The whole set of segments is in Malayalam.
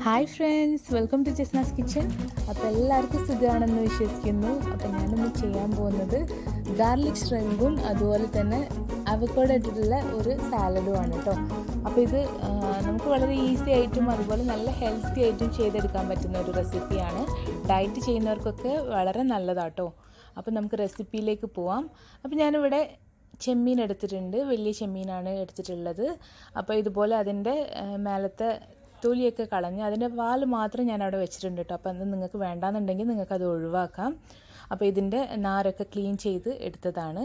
Hi friends, welcome to Jasna's kitchen. അപ്പോൾ എല്ലാവർക്കും സുഖമാണെന്ന് വിശ്വസിക്കുന്നു. അപ്പോൾ ഞാനിന്ന് ചെയ്യാൻ പോകുന്നത് ഗാർലിക് ഷ്രിമ്പും അതുപോലെ തന്നെ അവക്കാഡോ ഇട്ടിട്ടുള്ള ഒരു സാലഡുമാണ് കേട്ടോ. അപ്പോൾ ഇത് നമുക്ക് വളരെ ഈസി ആയിട്ടും അതുപോലെ നല്ല ഹെൽത്തി ആയിട്ടും ചെയ്തെടുക്കാൻ പറ്റുന്ന ഒരു റെസിപ്പിയാണ്. ഡയറ്റ് ചെയ്യുന്നവർക്കൊക്കെ വളരെ നല്ലതാട്ടോ. അപ്പോൾ നമുക്ക് റെസിപ്പിയിലേക്ക് പോവാം. അപ്പോൾ ഞാനിവിടെ ചെമ്മീൻ എടുത്തിട്ടുണ്ട്, വലിയ ചെമ്മീനാണ് എടുത്തിട്ടുള്ളത്. അപ്പോൾ ഇതുപോലെ അതിൻ്റെ മേലത്തെ തൊലിയൊക്കെ കളഞ്ഞ് അതിൻ്റെ വാല് മാത്രം ഞാൻ അവിടെ വെച്ചിട്ടുണ്ട് കേട്ടോ. അപ്പോൾ അത് നിങ്ങൾക്ക് വേണ്ടാന്നുണ്ടെങ്കിൽ നിങ്ങൾക്കത് ഒഴിവാക്കാം. അപ്പോൾ ഇതിൻ്റെ നാരൊക്കെ ക്ലീൻ ചെയ്ത് എടുത്തതാണ്.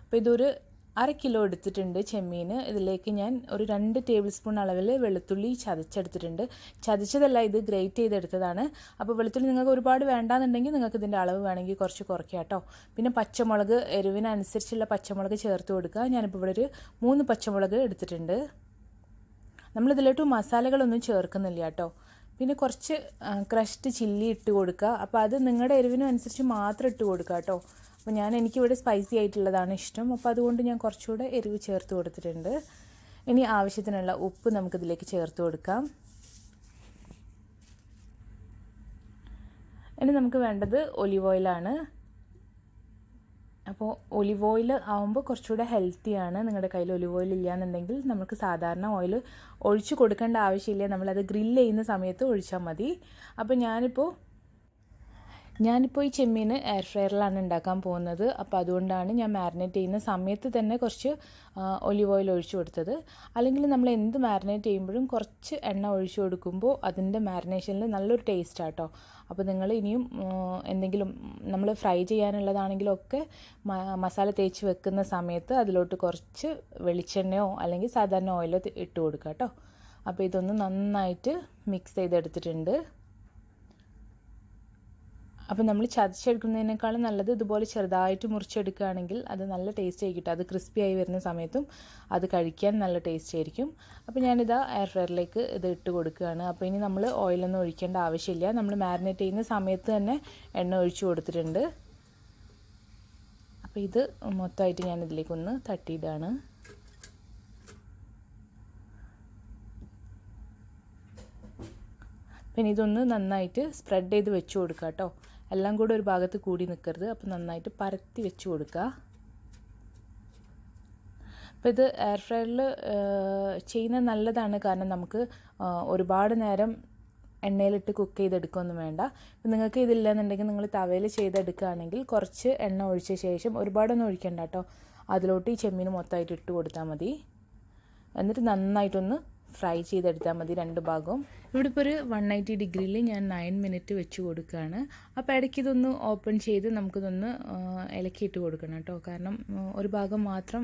അപ്പോൾ ഇതൊരു 1/2 കിലോ എടുത്തിട്ടുണ്ട് ചെമ്മീൻ. ഇതിലേക്ക് ഞാൻ ഒരു 2 ടേബിൾ സ്പൂൺ അളവിൽ വെളുത്തുള്ളി ചതച്ചെടുത്തിട്ടുണ്ട്. ചതച്ചതല്ല, ഇത് ഗ്രേറ്റ് ചെയ്തെടുത്തതാണ്. അപ്പോൾ വെളുത്തുള്ളി നിങ്ങൾക്ക് ഒരുപാട് വേണ്ടാന്നുണ്ടെങ്കിൽ നിങ്ങൾക്ക് ഇതിൻ്റെ അളവ് വേണമെങ്കിൽ കുറച്ച് കുറയ്ക്കാം കേട്ടോ. പിന്നെ പച്ചമുളക്, എരിവിനനുസരിച്ചുള്ള പച്ചമുളക് ചേർത്ത് കൊടുക്കുക. ഞാനിപ്പോൾ ഇവിടെ ഒരു 3 പച്ചമുളക് എടുത്തിട്ടുണ്ട്. നമ്മളിതിലോട്ട് മസാലകളൊന്നും ചേർക്കുന്നില്ല കേട്ടോ. പിന്നെ കുറച്ച് ക്രഷ്ഡ് ചില്ലി ഇട്ട് കൊടുക്കുക. അപ്പോൾ അത് നിങ്ങളുടെ എരിവിനനുസരിച്ച് മാത്രം ഇട്ട് കൊടുക്കുക കേട്ടോ. അപ്പോൾ എനിക്കിവിടെ സ്പൈസി ആയിട്ടുള്ളതാണ് ഇഷ്ടം. അപ്പോൾ അതുകൊണ്ട് ഞാൻ കുറച്ചുകൂടെ എരിവ് ചേർത്ത് കൊടുത്തിട്ടുണ്ട്. ഇനി ആവശ്യത്തിനുള്ള ഉപ്പ് നമുക്കിതിലേക്ക് ചേർത്ത് കൊടുക്കാം. ഇനി നമുക്ക് വേണ്ടത് ഒലിവ് ഓയിലാണ്. അപ്പോൾ ഒലിവ് ഓയിൽ ആകുമ്പോൾ കുറച്ചുകൂടെ ഹെൽത്തിയാണ്. നിങ്ങളുടെ കയ്യിൽ ഒലിവ് ഓയിൽ ഇല്ലയെന്നുണ്ടെങ്കിൽ നമുക്ക് സാധാരണ ഓയിൽ ഒഴിച്ച് കൊടുക്കേണ്ട ആവശ്യമില്ല. നമ്മളത് ഗ്രില്ല് ചെയ്യുന്ന സമയത്ത് ഒഴിച്ചാൽ മതി. അപ്പോൾ ഞാനിപ്പോൾ ഈ ചെമ്മീൻ എയർ ഫ്രയറിലാണ് ഉണ്ടാക്കാൻ പോകുന്നത്. അപ്പോൾ അതുകൊണ്ടാണ് ഞാൻ മാരിനേറ്റ് ചെയ്യുന്ന സമയത്ത് തന്നെ കുറച്ച് ഒലിവ് ഓയിൽ ഒഴിച്ചു കൊടുത്തത്. അല്ലെങ്കിൽ നമ്മൾ എന്ത് മാരിനേറ്റ് ചെയ്യുമ്പോഴും കുറച്ച് എണ്ണ ഒഴിച്ചു കൊടുക്കുമ്പോൾ അതിൻ്റെ മാരിനേഷനിൽ നല്ലൊരു ടേസ്റ്റാണ് കേട്ടോ. അപ്പോൾ നിങ്ങൾ ഇനിയും എന്തെങ്കിലും നമ്മൾ ഫ്രൈ ചെയ്യാനുള്ളതാണെങ്കിലും ഒക്കെ മസാല തേച്ച് വെക്കുന്ന സമയത്ത് അതിലോട്ട് കുറച്ച് വെളിച്ചെണ്ണയോ അല്ലെങ്കിൽ സാധാരണ ഓയിലോ ഇട്ട് കൊടുക്കുക കേട്ടോ. അപ്പോൾ ഇതൊന്ന് നന്നായിട്ട് മിക്സ് ചെയ്തെടുത്തിട്ടുണ്ട്. അപ്പോൾ നമ്മൾ ചതച്ചെടുക്കുന്നതിനേക്കാളും നല്ലത് ഇതുപോലെ ചെറുതായിട്ട് മുറിച്ചെടുക്കുകയാണെങ്കിൽ അത് നല്ല ടേസ്റ്റ് ആയിരിക്കും. അത് ക്രിസ്പി ആയി വരുന്ന സമയത്തും അത് കഴിക്കാൻ നല്ല ടേസ്റ്റ് ആയിരിക്കും. അപ്പോൾ ഞാനിതാ എയർ ഫ്രയറിലേക്ക് ഇത് ഇട്ട് കൊടുക്കുകയാണ്. അപ്പോൾ ഇനി നമ്മൾ ഓയിലൊന്നും ഒഴിക്കേണ്ട ആവശ്യമില്ല. നമ്മൾ മാരിനേറ്റ് ചെയ്യുന്ന സമയത്ത് തന്നെ എണ്ണ ഒഴിച്ചു കൊടുത്തിട്ടുണ്ട്. അപ്പോൾ ഇത് മൊത്തമായിട്ട് ഞാനിതിലേക്കൊന്ന് തട്ടിയിടാണ്. പിന്നെ ഇതൊന്ന് നന്നായിട്ട് സ്പ്രെഡ് ചെയ്ത് വെച്ച് കൊടുക്കുക കേട്ടോ. എല്ലാം കൂടെ ഒരു ഭാഗത്ത് കൂടി നിൽക്കരുത്. അപ്പോൾ നന്നായിട്ട് പരത്തി വെച്ച് കൊടുക്കുക. അപ്പോൾ ഇത് എയർ ഫ്രയറിൽ ചെയ്യുന്നത് നല്ലതാണ്. കാരണം നമുക്ക് ഒരുപാട് നേരം എണ്ണയിലിട്ട് കുക്ക് ചെയ്തെടുക്കുകയൊന്നും വേണ്ട. ഇപ്പം നിങ്ങൾക്ക് ഇതില്ലെന്നുണ്ടെങ്കിൽ നിങ്ങൾ തവയിൽ ചെയ്തെടുക്കുകയാണെങ്കിൽ കുറച്ച് എണ്ണ ഒഴിച്ച ശേഷം, ഒരുപാടൊന്നും ഒഴിക്കണ്ട കേട്ടോ, അതിലോട്ട് ഈ ചെമ്മീൻ മൊത്തമായിട്ട് ഇട്ട് കൊടുത്താൽ മതി. എന്നിട്ട് നന്നായിട്ടൊന്ന് ഫ്രൈ ചെയ്തെടുത്താൽ മതി രണ്ട് ഭാഗവും. ഇവിടെ ഇപ്പോൾ ഒരു 180 ഡിഗ്രിയിൽ ഞാൻ 9 മിനിറ്റ് വെച്ച് കൊടുക്കുകയാണ്. അപ്പോൾ ഇടയ്ക്ക് ഇതൊന്ന് ഓപ്പൺ ചെയ്ത് നമുക്കിതൊന്ന് ഇളക്കിയിട്ട് കൊടുക്കണം കേട്ടോ. കാരണം ഒരു ഭാഗം മാത്രം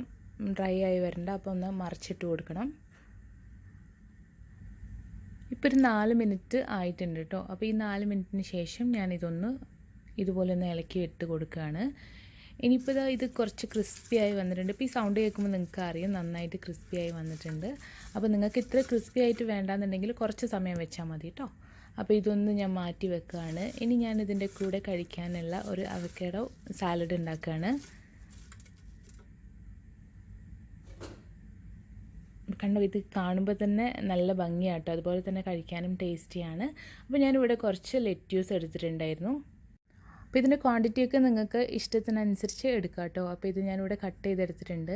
ഡ്രൈ ആയി വരണ്ട. അപ്പോൾ ഒന്ന് മറിച്ചിട്ട് കൊടുക്കണം. ഇപ്പോൾ ഒരു 4 മിനിറ്റ് ആയിട്ടുണ്ട് കേട്ടോ. അപ്പോൾ ഈ 4 മിനിറ്റിന് ശേഷം ഞാനിതൊന്ന് ഇതുപോലെ ഒന്ന് ഇളക്കി ഇട്ട് കൊടുക്കുകയാണ്. ഇനിയിപ്പോൾ ഇത് കുറച്ച് ക്രിസ്പി ആയി വന്നിട്ടുണ്ട്. ഇപ്പോൾ ഈ സൗണ്ട് കേൾക്കുമ്പോൾ നിങ്ങൾക്ക് അറിയാം നന്നായിട്ട് ക്രിസ്പി ആയി വന്നിട്ടുണ്ട്. അപ്പോൾ നിങ്ങൾക്ക് ഇത്ര ക്രിസ്പി ആയിട്ട് വേണ്ടാന്നുണ്ടെങ്കിൽ കുറച്ച് സമയം വെച്ചാൽ മതി കേട്ടോ. അപ്പോൾ ഇതൊന്ന് ഞാൻ മാറ്റി വെക്കുകയാണ്. ഇനി ഞാനിതിൻ്റെ കൂടെ കഴിക്കാനുള്ള ഒരു അവക്കാഡോ സാലഡ് ഉണ്ടാക്കുകയാണ്. കണ്ടോ, ഇത് കാണുമ്പോൾ തന്നെ നല്ല ഭംഗിയാട്ടോ. അതുപോലെ തന്നെ കഴിക്കാനും ടേസ്റ്റിയാണ്. അപ്പോൾ ഞാനിവിടെ കുറച്ച് ലെറ്റ്യൂസ് എടുത്തിട്ടുണ്ടായിരുന്നു. അപ്പോൾ ഇതിൻ്റെ ക്വാണ്ടിറ്റിയൊക്കെ നിങ്ങൾക്ക് ഇഷ്ടത്തിനനുസരിച്ച് എടുക്കാം കേട്ടോ. അപ്പോൾ ഇത് ഞാനിവിടെ കട്ട് ചെയ്തെടുത്തിട്ടുണ്ട്.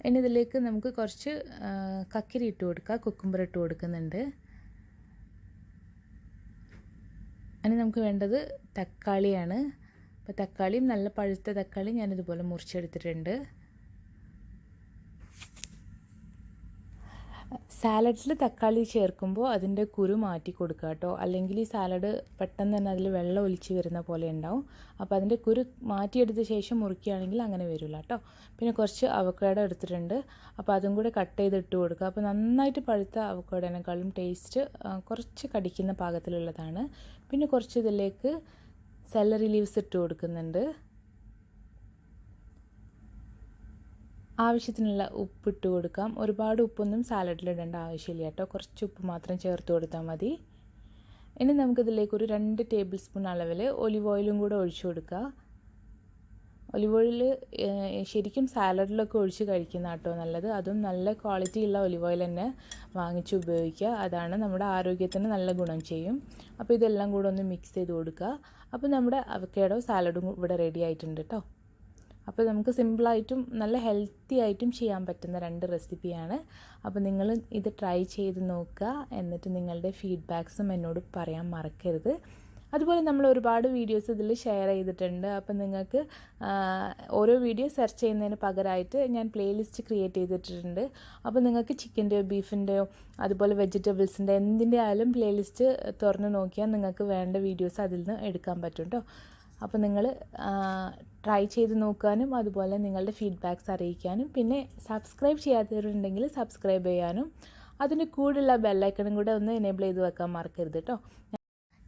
ഇനി ഇതിലേക്ക് നമുക്ക് കുറച്ച് കക്കിരി ഇട്ട് കൊടുക്കുക, കുക്കുംബർ ഇട്ട് കൊടുക്കുന്നുണ്ട്. ഇനി നമുക്ക് വേണ്ടത് തക്കാളിയാണ്. അപ്പോൾ തക്കാളിയും നല്ല പഴുത്ത തക്കാളി ഞാനിതുപോലെ മുറിച്ചെടുത്തിട്ടുണ്ട്. സാലഡ്സിൽ തക്കാളി ചേർക്കുമ്പോൾ അതിൻ്റെ കുരു മാറ്റി കൊടുക്കുക കേട്ടോ. അല്ലെങ്കിൽ ഈ സാലഡ് പെട്ടെന്ന് തന്നെ അതിൽ വെള്ളം ഒലിച്ച് വരുന്ന പോലെ ഉണ്ടാവും. അപ്പോൾ അതിൻ്റെ കുരു മാറ്റിയെടുത്ത ശേഷം മുറിക്കുകയാണെങ്കിൽ അങ്ങനെ വരില്ല കേട്ടോ. പിന്നെ കുറച്ച് അവക്കാഡോ എടുത്തിട്ടുണ്ട്. അപ്പോൾ അതും കൂടെ കട്ട് ചെയ്തിട്ട് കൊടുക്കുക. അപ്പോൾ നന്നായിട്ട് പഴുത്ത അവക്കാഡോനേക്കാളും ടേസ്റ്റ് കുറച്ച് കടിക്കുന്ന പാകത്തിലുള്ളതാണ്. പിന്നെ കുറച്ച് ഇതിലേക്ക് സെലറി ലീവ്സ് ഇട്ട് കൊടുക്കുന്നുണ്ട്. ആവശ്യത്തിനുള്ള ഉപ്പിട്ട് കൊടുക്കാം. ഒരുപാട് ഉപ്പൊന്നും സാലഡിലിടേണ്ട ആവശ്യമില്ല കേട്ടോ. കുറച്ച് ഉപ്പ് മാത്രം ചേർത്ത് കൊടുത്താൽ മതി. ഇനി നമുക്കിതിലേക്ക് ഒരു 2 ടേബിൾ സ്പൂൺ അളവിൽ ഒലിവ് ഓയിലും കൂടെ ഒഴിച്ചു കൊടുക്കുക. ഒലിവ് ഓയിൽ ശരിക്കും സാലഡിലൊക്കെ ഒഴിച്ച് കഴിക്കുന്ന കേട്ടോ നല്ലത്. അതും നല്ല ക്വാളിറ്റിയുള്ള ഒലിവ് ഓയിൽ തന്നെ വാങ്ങിച്ച് ഉപയോഗിക്കുക. അതാണ് നമ്മുടെ ആരോഗ്യത്തിന് നല്ല ഗുണം ചെയ്യും. അപ്പോൾ ഇതെല്ലാം കൂടെ ഒന്ന് മിക്സ് ചെയ്ത് കൊടുക്കുക. അപ്പോൾ നമ്മുടെ അവക്കാഡോ സാലഡും ഇവിടെ റെഡി ആയിട്ടുണ്ട് കേട്ടോ. അപ്പോൾ നമുക്ക് സിമ്പിളായിട്ടും നല്ല ഹെൽത്തി ആയിട്ടും ചെയ്യാൻ പറ്റുന്ന 2 റെസിപ്പിയാണ്. അപ്പോൾ നിങ്ങൾ ഇത് ട്രൈ ചെയ്ത് നോക്കുക. എന്നിട്ട് നിങ്ങളുടെ ഫീഡ്ബാക്സും എന്നോട് പറയാൻ മറക്കരുത്. അതുപോലെ നമ്മൾ ഒരുപാട് വീഡിയോസ് ഇതിൽ ഷെയർ ചെയ്തിട്ടുണ്ട്. അപ്പോൾ നിങ്ങൾക്ക് ഓരോ വീഡിയോ സെർച്ച് ചെയ്യുന്നതിന് പകരമായിട്ട് ഞാൻ പ്ലേലിസ്റ്റ് ക്രിയേറ്റ് ചെയ്തിട്ടുണ്ട്. അപ്പോൾ നിങ്ങൾക്ക് ചിക്കൻ്റെയോ ബീഫിൻ്റെയോ അതുപോലെ വെജിറ്റബിൾസിൻ്റെ എന്തിൻ്റെ ആയാലും പ്ലേലിസ്റ്റ് തുറന്ന് നോക്കിയാൽ നിങ്ങൾക്ക് വേണ്ട വീഡിയോസ് അതിൽ നിന്ന് എടുക്കാൻ പറ്റും കേട്ടോ. അപ്പോൾ നിങ്ങൾ ട്രൈ ചെയ്ത് നോക്കാനും അതുപോലെ നിങ്ങളുടെ ഫീഡ്ബാക്ക്സ് അറിയിക്കാനും പിന്നെ സബ്സ്ക്രൈബ് ചെയ്യാത്തവരുണ്ടെങ്കിൽ സബ്സ്ക്രൈബ് ചെയ്യാനും അതിൻ്റെ കൂടെയുള്ള ബെല്ലൈക്കണും കൂടെ ഒന്ന് എനേബിൾ ചെയ്ത് വെക്കാൻ മറക്കരുത് കേട്ടോ.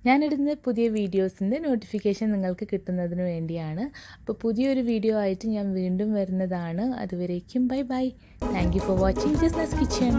ഞാനിടുന്ന പുതിയ വീഡിയോസിൻ്റെ നോട്ടിഫിക്കേഷൻ നിങ്ങൾക്ക് കിട്ടുന്നതിന് വേണ്ടിയാണ്. അപ്പോൾ പുതിയൊരു വീഡിയോ ആയിട്ട് ഞാൻ വീണ്ടും വരുന്നതാണ്. അതുവരേക്കും bye bye. Thank you for watching Jasna's kitchen.